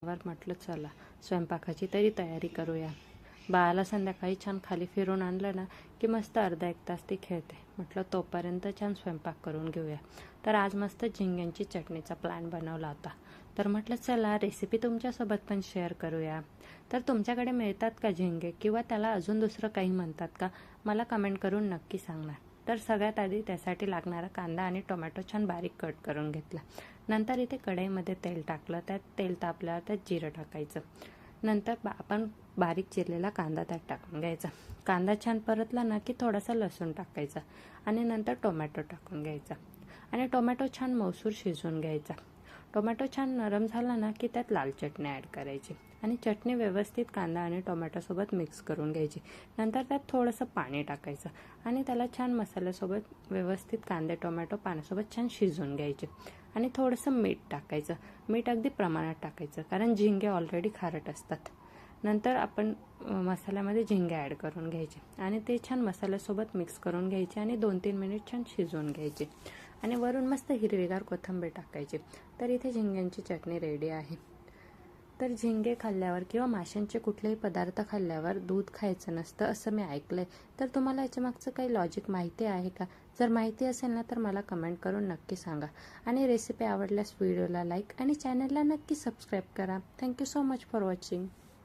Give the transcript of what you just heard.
वर म्हटलं चला स्वयंपाकाची तरी तयारी करूया. बाळाला संध्याकाळी छान खाली फिरून आणलं ना की मस्त अर्धा एक तास ती खेळते. म्हटलं तोपर्यंत छान स्वयंपाक करून घेऊया. तर आज मस्त झिंग्यांची चटणीचा प्लॅन बनवला होता. तर म्हटलं चला रेसिपी तुमच्यासोबत पण शेअर करूया. तर तुमच्याकडे मिळतात का झिंगे किंवा त्याला अजून दुसरं काही म्हणतात का, मला कमेंट करून नक्की सांगणार. तर सगळ्यात आधी त्यासाठी लागणारा कांदा आणि टोमॅटो छान बारीक कट करून घेतला. नंतर इथे कढईमध्ये तेल टाकलं. त्यात तेल तापल्यावर त्यात जिरं टाकायचं. नंतर आपण बारीक चिरलेला कांदा त्यात टाकून घ्यायचा. कांदा छान परतला ना की थोडासा लसूण टाकायचा आणि नंतर टोमॅटो टाकून घ्यायचा आणि टोमॅटो छान मऊसूर शिजवून घ्यायचा. टोमॅटो छान नरम झाला ना की त्यात लाल चटणी ॲड करायची आणि चटणी व्यवस्थित कांदा आणि टोमॅटोसोबत मिक्स करून घ्यायची. नंतर त्यात थोडंसं पाणी टाकायचं आणि त्याला छान मसाल्यासोबत व्यवस्थित कांदे टोमॅटो पाण्यासोबत छान शिजवून घ्यायचे आणि थोडंसं मीठ टाकायचं. मीठ अगदी प्रमाणात टाकायचं कारण झिंगे ऑलरेडी खारट असतात. नंतर आपण मसाल्यामध्ये झिंगे ॲड करून घ्यायचे आणि ते छान मसाल्यासोबत मिक्स करून घ्यायचे आणि 2-3 मिनिट छान शिजवून घ्यायचे आणि वरून मस्त हिरवीगार कोथिंबीर टाकायची. तर इथे झिंग्यांची चटणी रेडी आहे. तर झिंगे खाल्ल्यावर किंवा माशांचे कुठलेही पदार्थ खाल्ल्यावर दूध खायचं नसतं असं मी ऐकलंय. तर तुम्हाला याच्या मागचं काही लॉजिक माहिती आहे का? जर माहिती असेल ना तर मला कमेंट करून नक्की सांगा. आणि रेसिपी आवडल्यास व्हिडिओला लाईक आणि चॅनलला नक्की सबस्क्राईब करा. Thank you so much for watching.